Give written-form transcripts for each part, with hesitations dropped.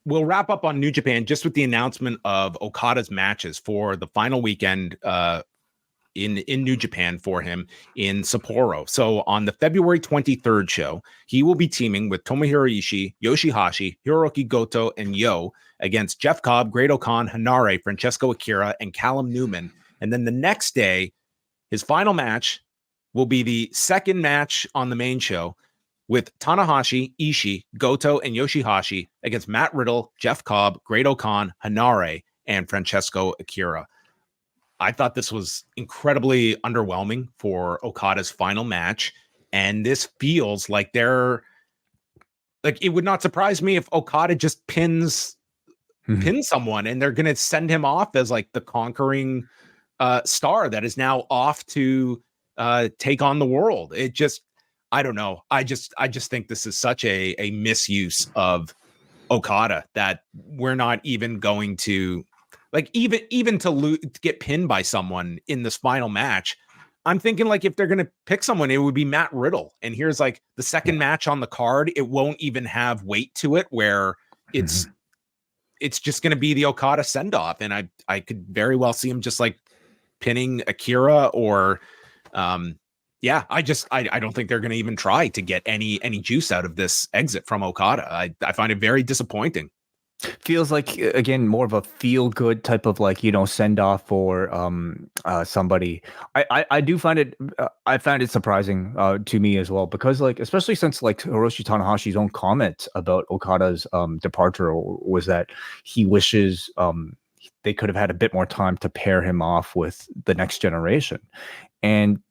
we'll wrap up on New Japan just with the announcement of Okada's matches for the final weekend in New Japan for him in Sapporo. So on the February 23rd show, he will be teaming with Tomohiro Ishii, Yoshihashi, Hiroki Goto, and Yo against Jeff Cobb, Great-O-Khan, Hanare, Francesco Akira, and Callum Newman. And then the next day, his final match will be the second match on the main show with Tanahashi, Ishii, Goto, and Yoshihashi against Matt Riddle, Jeff Cobb, Great-O-Khan, Hanare, and Francesco Akira. I thought this was incredibly underwhelming for Okada's final match. And this feels like it would not surprise me if Okada just pins someone and they're going to send him off as like the conquering star that is now off to take on the world. It just, I don't know. I just think this is such a misuse of Okada that we're not even going to even to get pinned by someone in this final match. I'm thinking like if they're going to pick someone, it would be Matt Riddle. And here's like the second match on the card. It won't even have weight to it where it's just going to be the Okada send off. And I could very well see him just like pinning Akira or, I don't think they're going to even try to get any juice out of this exit from Okada. I find it very disappointing. Feels like, again, more of a feel-good type of send off for somebody. I do find it I found it surprising to me as well, because especially since Hiroshi Tanahashi's own comment about Okada's departure was that he wishes they could have had a bit more time to pair him off with the next generation. And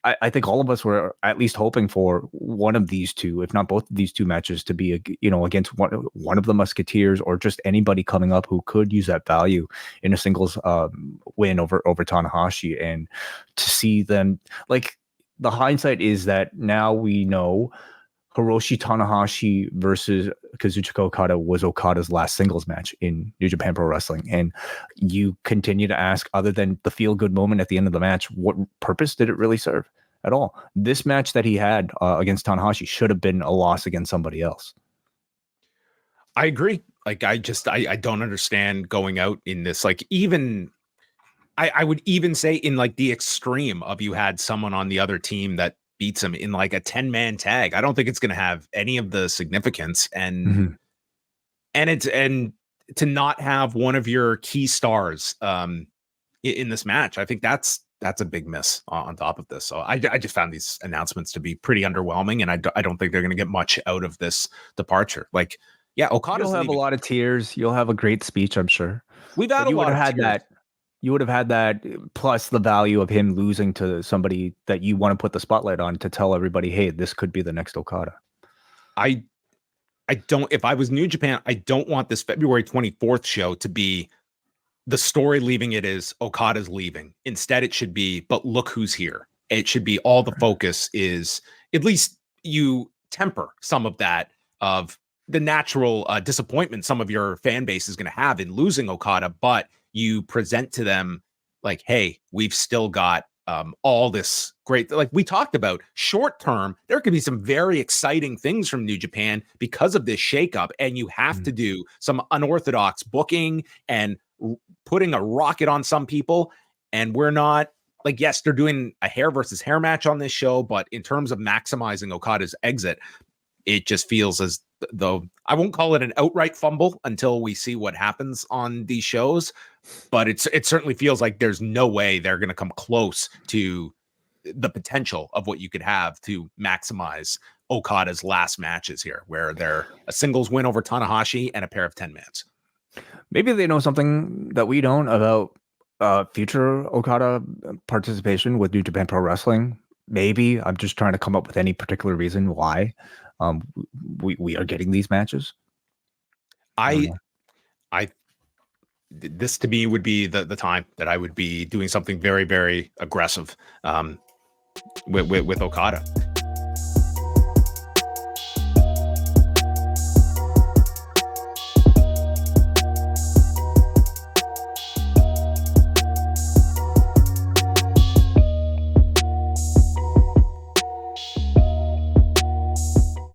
I think all of us were at least hoping for one of these two, if not both of these two matches, to be, against one of the Musketeers, or just anybody coming up who could use that value in a singles win over Tanahashi. And to see them, the hindsight is that now we know Hiroshi Tanahashi versus Kazuchika Okada was Okada's last singles match in New Japan Pro Wrestling. And you continue to ask, other than the feel-good moment at the end of the match, what purpose did it really serve at all? This match that he had against Tanahashi should have been a loss against somebody else. I agree. I don't understand going out in this. I would even say in the extreme of you had someone on the other team that beats him in a 10-man tag. I don't think it's going to have any of the significance, and to not have one of your key stars in this match, I think that's a big miss on top of this. So I just found these announcements to be pretty underwhelming, and I don't think they're going to get much out of this departure. Okada's You'll have leaving. A lot of tears. You'll have a great speech, I'm sure. We've had a lot of tears. You would have had that, plus the value of him losing to somebody that you want to put the spotlight on to tell everybody, hey, this could be the next Okada. I don't, if I was New Japan, I don't want this February 24th show to be the story leaving it is Okada's leaving. Instead, it should be, but look who's here. It should be all the focus is, at least you temper some of that of the natural disappointment some of your fan base is going to have in losing Okada, but you present to them hey, we've still got all this great, we talked about short term, there could be some very exciting things from New Japan because of this shakeup. And you have to do some unorthodox booking and putting a rocket on some people. And we're not yes, they're doing a hair versus hair match on this show, but in terms of maximizing Okada's exit, it just feels as though, I won't call it an outright fumble until we see what happens on these shows, but it certainly feels like there's no way they're going to come close to the potential of what you could have to maximize Okada's last matches here, where they're a singles win over Tanahashi and a pair of 10-mans. Maybe they know something that we don't about future Okada participation with New Japan Pro Wrestling. Maybe I'm just trying to come up with any particular reason why we are getting these matches. This to me would be the time that I would be doing something very, very aggressive with Okada.